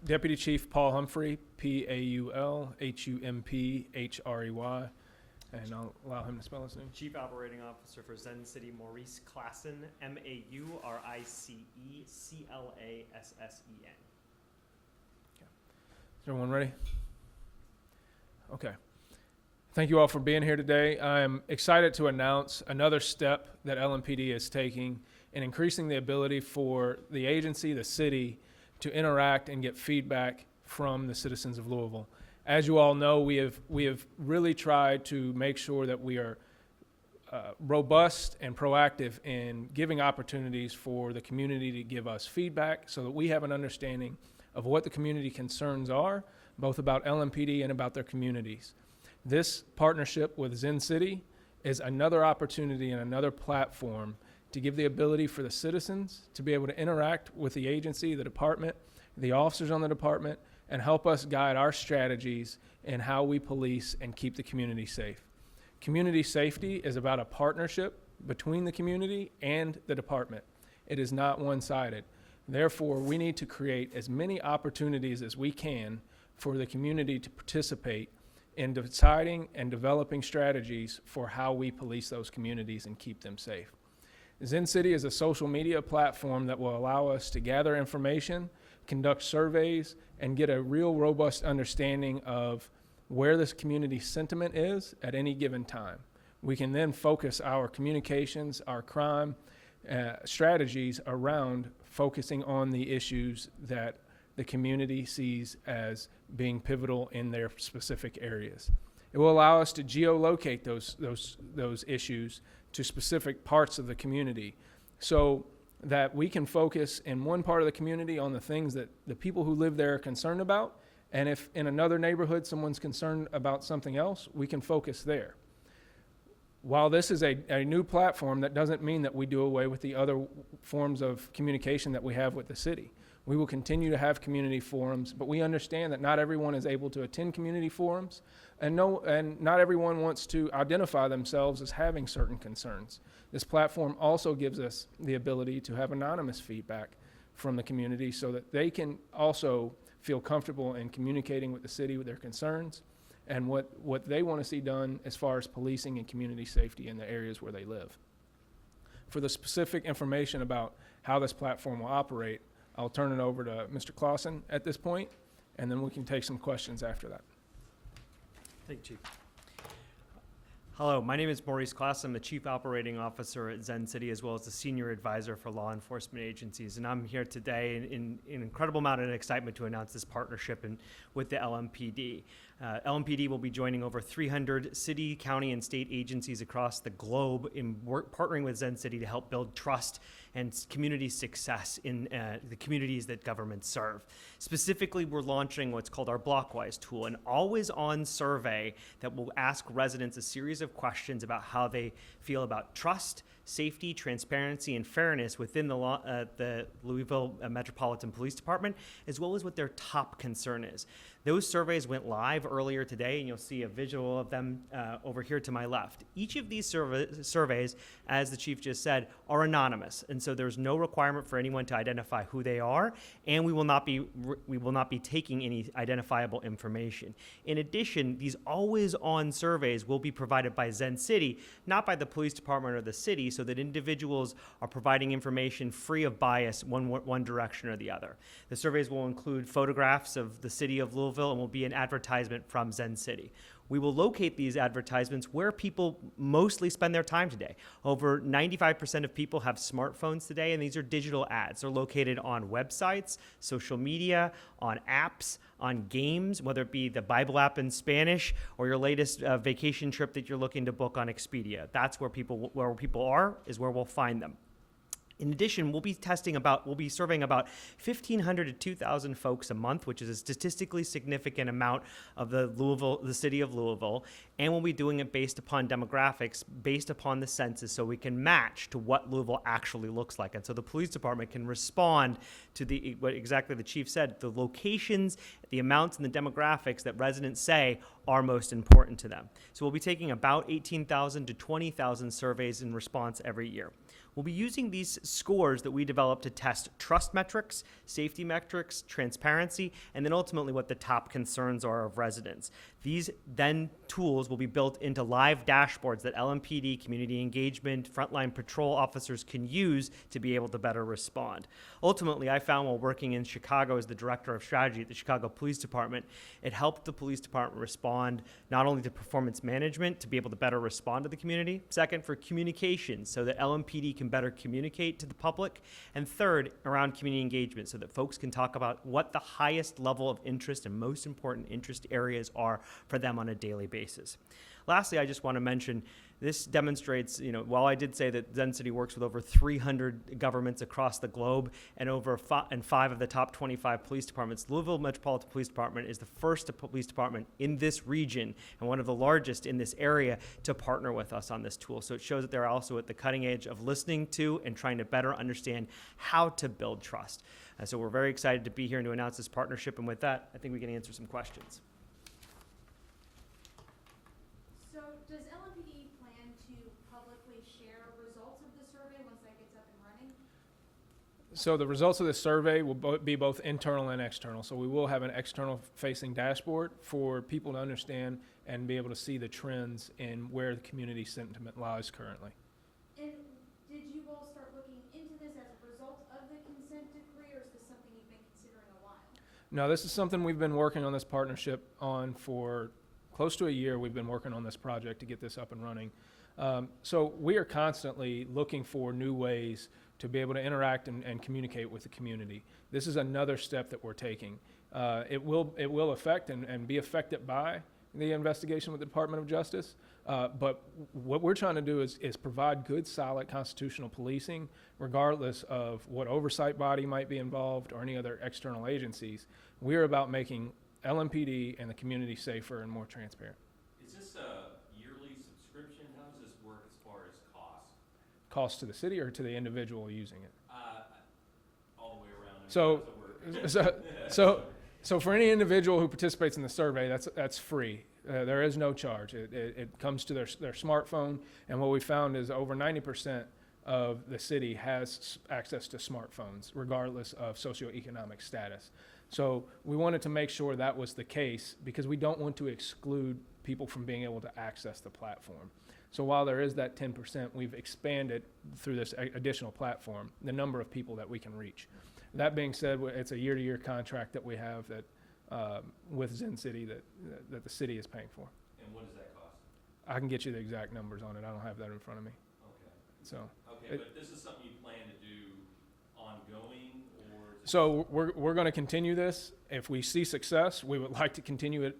Deputy Chief Paul Humphrey, Paulhumphrey, and I'll allow him to spell his name. Chief Operating Officer for Zen City, Maurice Klassen, Maurice Klassen. Is everyone ready? Okay. Thank you all for being here today. I'm excited to announce another step that LMPD is taking in increasing the ability for the agency, the city, to interact and get feedback from the citizens of Louisville. As you all know, we have really tried to make sure that we are robust and proactive in giving opportunities for the community to give us feedback so that we have an understanding of what the community concerns are, both about LMPD and about their communities. This partnership with Zen City is another opportunity and another platform to give the ability for the citizens to be able to interact with the agency, the department, the officers on the department, and help us guide our strategies in how we police and keep the community safe. Community safety is about a partnership between the community and the department. It is not one-sided. Therefore, we need to create as many opportunities as we can for the community to participate in deciding and developing strategies for how we police those communities and keep them safe. Zen City is a social media platform that will allow us to gather information, conduct surveys, and get a real robust understanding of where this community sentiment is at any given time. We can then focus our communications, our crime strategies around focusing on the issues that the community sees as being pivotal in their specific areas. It will allow us to geolocate those issues to specific parts of the community so that we can focus in one part of the community on the things that the people who live there are concerned about, and if in another neighborhood someone's concerned about something else, we can focus there. While this is a new platform, that doesn't mean that we do away with the other forms of communication that we have with the city. We will continue to have community forums, but we understand that not everyone is able to attend community forums, and not everyone wants to identify themselves as having certain concerns. This platform also gives us the ability to have anonymous feedback from the community so that they can also feel comfortable in communicating with the city with their concerns and what they want to see done as far as policing and community safety in the areas where they live. For the specific information about how this platform will operate, I'll turn it over to Mr. Klassen at this point, and then we can take some questions after that. Thank you, Chief. Hello, my name is Maurice Klassen. I'm the Chief Operating Officer at Zen City, as well as the Senior Advisor for Law Enforcement Agencies. And I'm here today in an incredible amount of excitement to announce this partnership with the LMPD. LMPD will be joining over 300 city, county, and state agencies across the globe in partnering with Zen City to help build trust and community success in the communities that governments serve. Specifically, we're launching what's called our Blockwise tool, an always-on survey that will ask residents a series of questions about how they feel about trust, safety, transparency, and fairness within the Louisville Metropolitan Police Department, as well as what their top concern is. Those surveys went live earlier today, and you'll see a visual of them over here to my left. Each of these surveys, as the Chief just said, are anonymous, and so there's no requirement for anyone to identify who they are, and we will not be taking any identifiable information. In addition, these always-on surveys will be provided by Zen City, not by the police department or the city, so that individuals are providing information free of bias one direction or the other. The surveys will include photographs of the city of Louisville and will be an advertisement from Zen City. We will locate these advertisements where people mostly spend their time today. Over 95% of people have smartphones today, and these are digital ads. They're located on websites, social media, on apps, on games, whether it be the Bible app in Spanish or your latest vacation trip that you're looking to book on Expedia. That's where people are, is where we'll find them. In addition, we'll be surveying about 1,500 to 2,000 folks a month, which is a statistically significant amount of the city of Louisville, and we'll be doing it based upon demographics, based upon the census, so we can match to what Louisville actually looks like, and so the police department can respond to what exactly the Chief said, the locations, the amounts, and the demographics that residents say are most important to them. So we'll be taking about 18,000 to 20,000 surveys in response every year. We'll be using these scores that we developed to test trust metrics, safety metrics, transparency, and then ultimately what the top concerns are of residents. These then tools will be built into live dashboards that LMPD, community engagement, frontline patrol officers can use to be able to better respond. Ultimately, I found while working in Chicago as the director of strategy at the Chicago Police Department, it helped the police department respond not only to performance management to be able to better respond to the community, second, for communication so that LMPD can better communicate to the public, and third, around community engagement so that folks can talk about what the highest level of interest and most important interest areas are for them on a daily basis. Lastly, I just want to mention this demonstrates, while I did say that ZenCity works with over 300 governments across the globe and five of the top 25 police departments, Louisville Metropolitan Police Department is the first police department in this region and one of the largest in this area to partner with us on this tool. So it shows that they're also at the cutting edge of listening to and trying to better understand how to build trust. So we're very excited to be here and to announce this partnership. And with that, I think we can answer some questions. So does LMPD plan to publicly share results of the survey once that gets up and running? So the results of this survey will be both internal and external. So we will have an external facing dashboard for people to understand and be able to see the trends in where the community sentiment lies currently. And did you all start looking into this as a result of the consent decree, or is this something you've been considering a while? No, this is something we've been working on this partnership on for close to a year. We've been working on this project to get this up and running. So we are constantly looking for new ways to be able to interact and communicate with the community. This is another step that we're taking. It will affect and be affected by the investigation with the Department of Justice. But what we're trying to do is provide good, solid constitutional policing, regardless of what oversight body might be involved or any other external agencies. We're about making LMPD and the community safer and more transparent. Is this a yearly subscription? How does this work as far as cost? Cost to the city or to the individual using it? All the way around. So for any individual who participates in the survey, that's free. There is no charge. It comes to their smartphone, and what we found is over 90% of the city has access to smartphones, regardless of socioeconomic status. So we wanted to make sure that was the case because we don't want to exclude people from being able to access the platform. So while there is that 10%, we've expanded through this additional platform the number of people that we can reach. That being said, it's a year-to-year contract that we have that with ZenCity that the city is paying for. And what does that cost? I can get you the exact numbers on it. I don't have that in front of me. Okay. So. Okay, but this is something you plan to do ongoing, or? So we're going to continue this. If we see success, we would like to continue it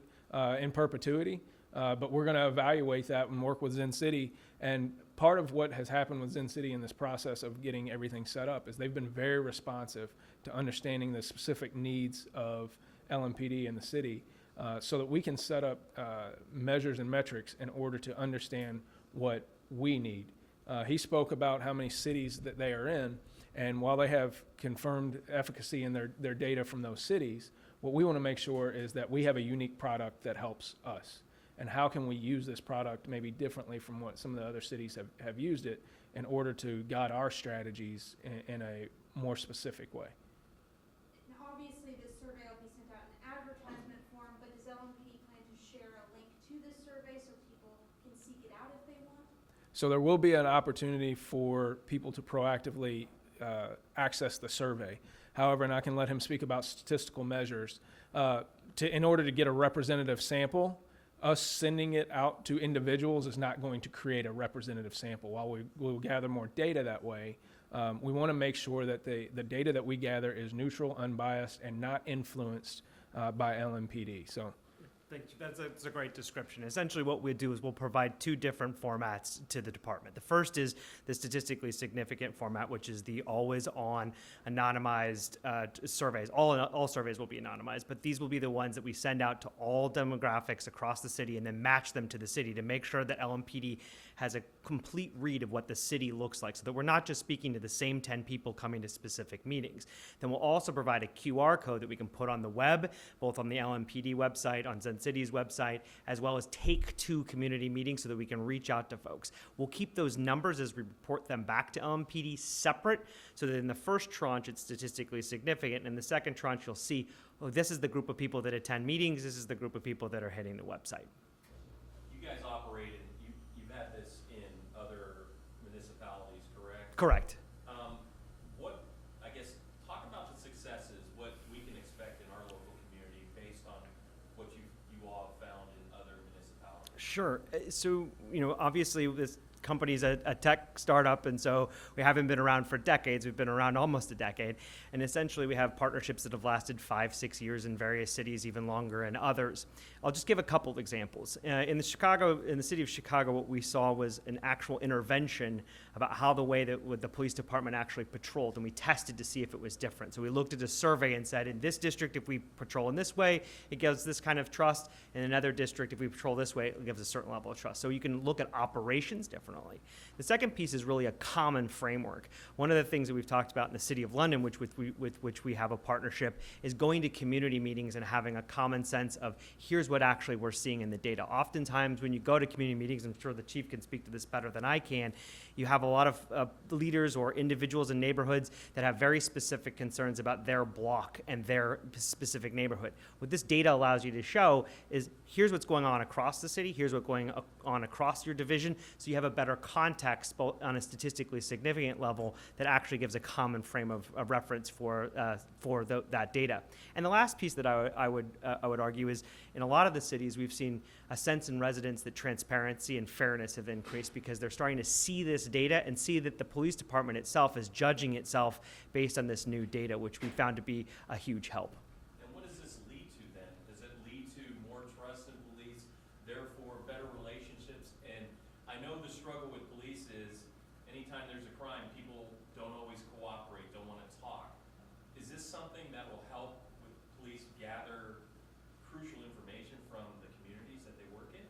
in perpetuity. But we're going to evaluate that and work with ZenCity. And part of what has happened with ZenCity in this process of getting everything set up is they've been very responsive to understanding the specific needs of LMPD and the city so that we can set up measures and metrics in order to understand what we need. He spoke about how many cities that they are in, and while they have confirmed efficacy in their data from those cities, what we want to make sure is that we have a unique product that helps us. And how can we use this product maybe differently from what some of the other cities have used it in order to guide our strategies in a more specific way. Now, obviously, this survey will be sent out in advertisement form, but does LMPD plan to share a link to this survey so people can seek it out if they want? So there will be an opportunity for people to proactively access the survey. However, and I can let him speak about statistical measures, in order to get a representative sample, us sending it out to individuals is not going to create a representative sample. While we will gather more data that way, we want to make sure that the data that we gather is neutral, unbiased, and not influenced by LMPD. So. Thank you. That's a great description. Essentially what we'll do is we'll provide two different formats to the department. The first is the statistically significant format, which is the always-on anonymized surveys. All surveys will be anonymized, but these will be the ones that we send out to all demographics across the city and then match them to the city to make sure that LMPD has a complete read of what the city looks like so that we're not just speaking to the same 10 people coming to specific meetings. Then we'll also provide a QR code that we can put on the web, both on the LMPD website, on Zencity's website, as well as take two community meetings so that we can reach out to folks. We'll keep those numbers as we report them back to LMPD separate, so that in the first tranche, it's statistically significant. In the second tranche, you'll see, oh, this is the group of people that attend meetings. This is the group of people that are hitting the website. You guys operate in, you've had this in other municipalities, correct? Correct. What, I guess, talk about the successes, what we can expect in our local community based on what you all have found in other municipalities. Sure. So, obviously this company's a tech startup, and so we haven't been around for decades. We've been around almost a decade. And essentially we have partnerships that have lasted 5-6 years in various cities, even longer in others. I'll just give a couple of examples. In the city of Chicago, what we saw was an actual intervention about how the way that the police department actually patrolled, and we tested to see if it was different. So we looked at a survey and said, in this district, if we patrol in this way, it gives this kind of trust. In another district, if we patrol this way, it gives a certain level of trust. So you can look at operations differently. The second piece is really a common framework. One of the things that we've talked about in the City of London, with which we have a partnership, is going to community meetings and having a common sense of here's what actually we're seeing in the data. Oftentimes when you go to community meetings, I'm sure the chief can speak to this better than I can, you have a lot of leaders or individuals in neighborhoods that have very specific concerns about their block and their specific neighborhood. What this data allows you to show is here's what's going on across the city, here's what's going on across your division, so you have a better context both on a statistically significant level that actually gives a common frame of reference for that data. And the last piece that I would argue is in a lot of the cities we've seen a sense in residents that transparency and fairness have increased because they're starting to see this data and see that the police department itself is judging itself based on this new data, which we found to be a huge help. And what does this lead to then? Does it lead to more trust in police, therefore better relationships? And I know the struggle with police is anytime there's a crime, people don't always cooperate, don't want to talk. Is this something that will help with police gather crucial information from the communities that they work in?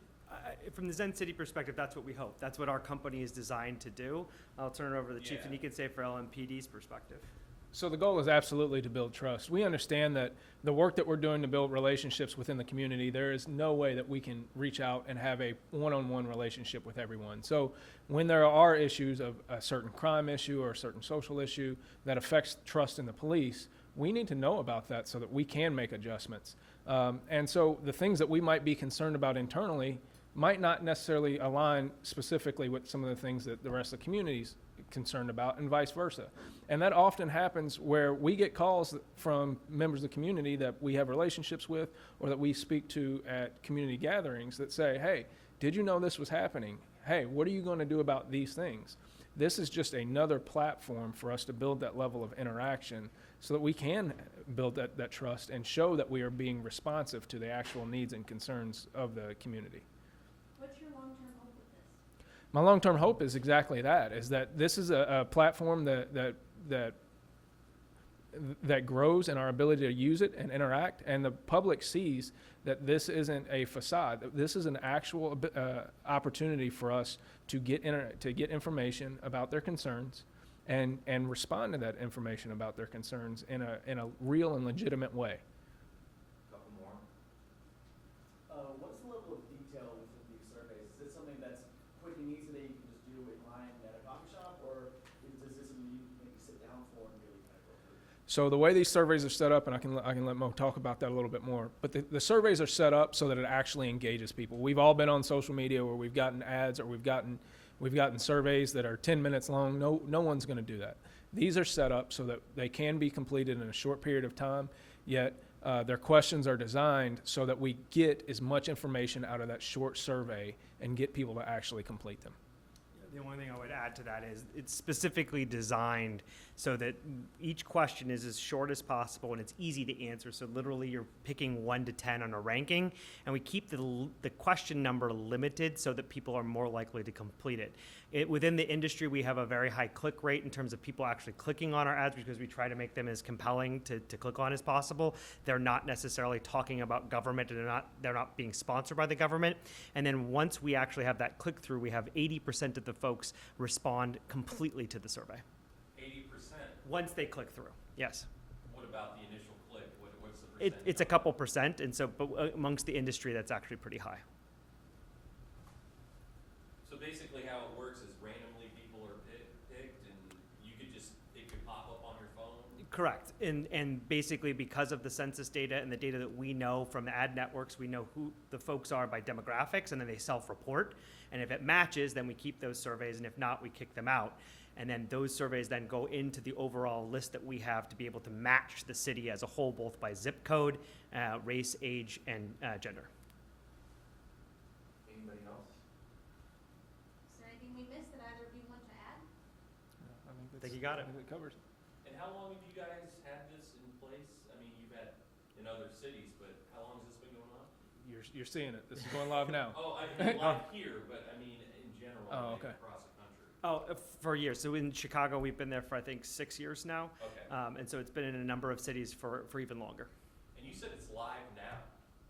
From the Zencity perspective, that's what we hope. That's what our company is designed to do. I'll turn it over to the chief, and he can say for LMPD's perspective. So the goal is absolutely to build trust. We understand that the work that we're doing to build relationships within the community, there is no way that we can reach out and have a one-on-one relationship with everyone. So when there are issues of a certain crime issue or a certain social issue that affects trust in the police, we need to know about that so that we can make adjustments. And so the things that we might be concerned about internally might not necessarily align specifically with some of the things that the rest of the community's concerned about, and vice versa. And that often happens where we get calls from members of the community that we have relationships with or that we speak to at community gatherings that say, hey, did you know this was happening? Hey, what are you going to do about these things? This is just another platform for us to build that level of interaction so that we can build that trust and show that we are being responsive to the actual needs and concerns of the community. What's your long-term hope with this? My long-term hope is exactly that, is that this is a platform that grows in our ability to use it and interact, and the public sees that this isn't a facade. This is an actual opportunity for us to get information about their concerns and respond to that information about their concerns in a real and legitimate way. Couple more. What's the level of detail within these surveys? Is it something that's quick and easy that you can just do in line at a coffee shop, or does this something you maybe sit down for and really kind of go through? So the way these surveys are set up, and I can let Mo talk about that a little bit more, but the surveys are set up so that it actually engages people. We've all been on social media where we've gotten ads or we've gotten surveys that are 10 minutes long. No one's going to do that. These are set up so that they can be completed in a short period of time, yet their questions are designed so that we get as much information out of that short survey and get people to actually complete them. The only thing I would add to that is it's specifically designed so that each question is as short as possible and it's easy to answer. So literally you're picking 1 to 10 on a ranking, and we keep the question number limited so that people are more likely to complete it. Within the industry, we have a very high click rate in terms of people actually clicking on our ads because we try to make them as compelling to click on as possible. They're not necessarily talking about government, and they're not being sponsored by the government. And then once we actually have that click through, we have 80% of the folks respond completely to the survey. 80%? Once they click through, yes. What about the initial click? What's the It's a couple percent, and so, but amongst the industry, that's actually pretty high. So basically how it works is randomly people are picked and you could just, it could pop up on your phone? Correct. And basically because of the census data and the data that we know from the ad networks, we know who the folks are by demographics, and then they self-report. And if it matches, then we keep those surveys, and if not, we kick them out. And then those surveys then go into the overall list that we have to be able to match the city as a whole, both by zip code, race, age, and gender. Anybody else? Is there anything we missed that either of you want to add? I think you got it. I think it covers it. And how long have you guys had this in place? I mean, you've had in other cities, but how long has this been going on? You're seeing it. This is going live now. Oh, I mean, live here, but I mean, in general, Oh, like okay. across the country. Oh, for years. So in Chicago, we've been there for, I think, 6 years now. Okay. And so it's been in a number of cities for even longer. And you said it's live now,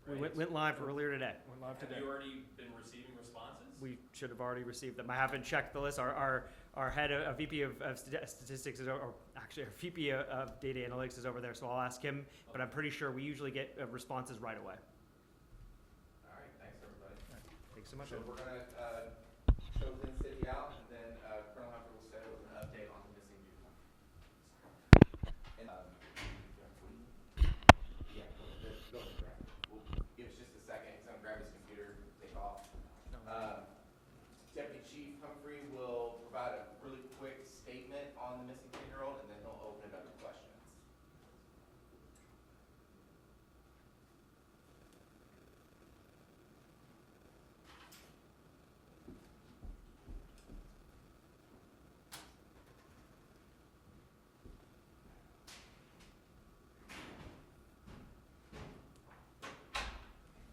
We right? went live earlier today. We're live Have today. you already been receiving responses? We should have already received them. I haven't checked the list. Our head, a VP of statistics is, or actually our VP of data analytics is over there, so I'll ask him. But I'm pretty sure we usually get responses right away. All right, thanks, everybody. Thanks so much. So we're gonna, show Zencity out, and then, Colonel Humphrey will start with an update on the missing juvenile. And, yeah, go ahead, grab it. We'll give us just a second, he's gonna grab his computer, take off. Deputy Chief Humphrey will provide a really quick statement on the missing 10-year-old, and then he'll open it up to questions.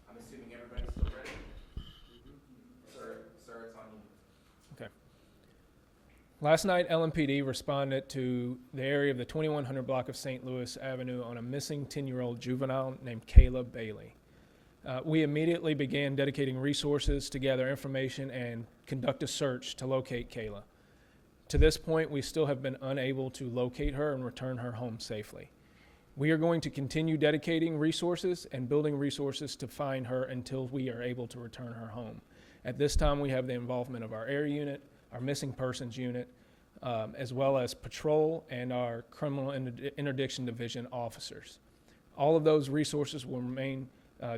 I'm assuming everybody's still ready? Sir, it's on you. Last night, LMPD responded to the area of the 2100 block of St. Louis Avenue on a missing 10-year-old juvenile named Kayla Bailey. We immediately began dedicating resources to gather information and conduct a search to locate Kayla. To this point, we still have been unable to locate her and return her home safely. We are going to continue dedicating resources and building resources to find her until we are able to return her home. At this time, we have the involvement of our air unit, our missing persons unit, as well as patrol and our criminal interdiction division officers. All of those resources will remain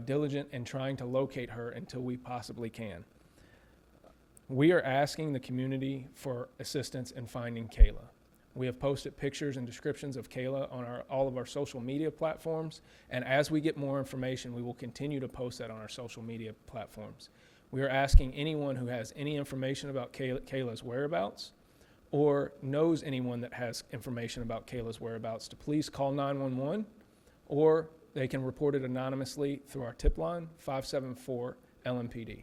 diligent in trying to locate her until we possibly can. We are asking the community for assistance in finding Kayla. We have posted pictures and descriptions of Kayla on all of our social media platforms, and as we get more information, we will continue to post that on our social media platforms. We are asking anyone who has any information about Kayla's whereabouts or knows anyone that has information about Kayla's whereabouts to please call 911, or they can report it anonymously through our tip line, 574 LMPD.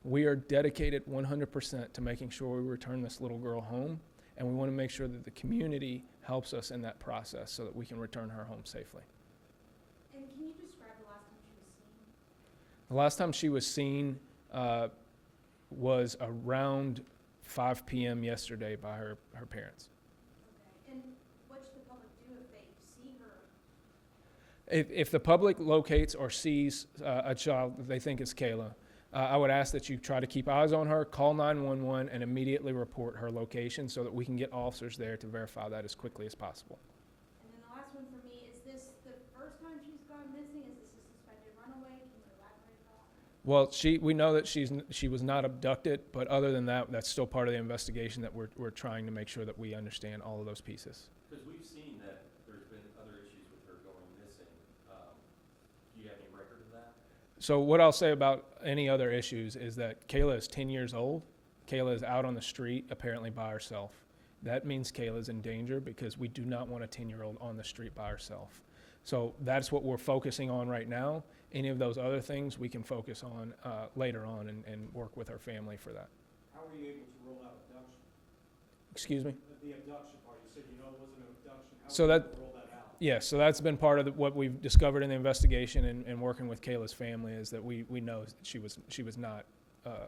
We are dedicated 100% to making sure we return this little girl home, and we want to make sure that the community helps us in that process so that we can return her home safely. And can you describe the last time she was seen? The last time she was seen was around 5 p.m. yesterday by her parents. Okay. And what should the public do if they see her? If the public locates or sees a child that they think is Kayla, I would ask that you try to keep eyes on her, call 911, and immediately report her location so that we can get officers there to verify that as quickly as possible. And then the last one for me, is this the first time she's gone missing? Is this a suspected runaway? Can you elaborate at all? Well, we know that she was not abducted, but other than that, that's still part of the investigation that we're trying to make sure that we understand all of those pieces. Because we've seen that there's been other issues with her going missing. Do you have any record of that? So what I'll say about any other issues is that Kayla is 10 years old. Kayla is out on the street, apparently by herself. That means Kayla's in danger because we do not want a 10-year-old on the street by herself. So that's what we're focusing on right now. Any of those other things we can focus on later on and work with her family for that. How were you able to rule out abduction? Excuse me? The abduction part, you said you know it wasn't an abduction. How So were you that- able to rule that out? Yes, so that's been part of what we've discovered in the investigation and working with Kayla's family is that we know that she was not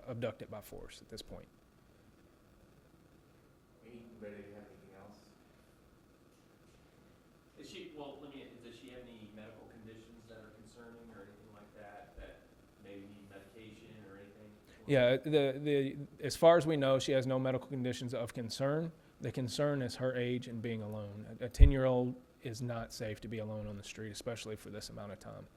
abducted by force at this point. Anybody have anything else? Does she have any medical conditions Yeah, as far as we know, she has no medical conditions of concern. The concern is her age and being alone. A 10-year-old is not safe to be alone on the street, especially for this amount of time.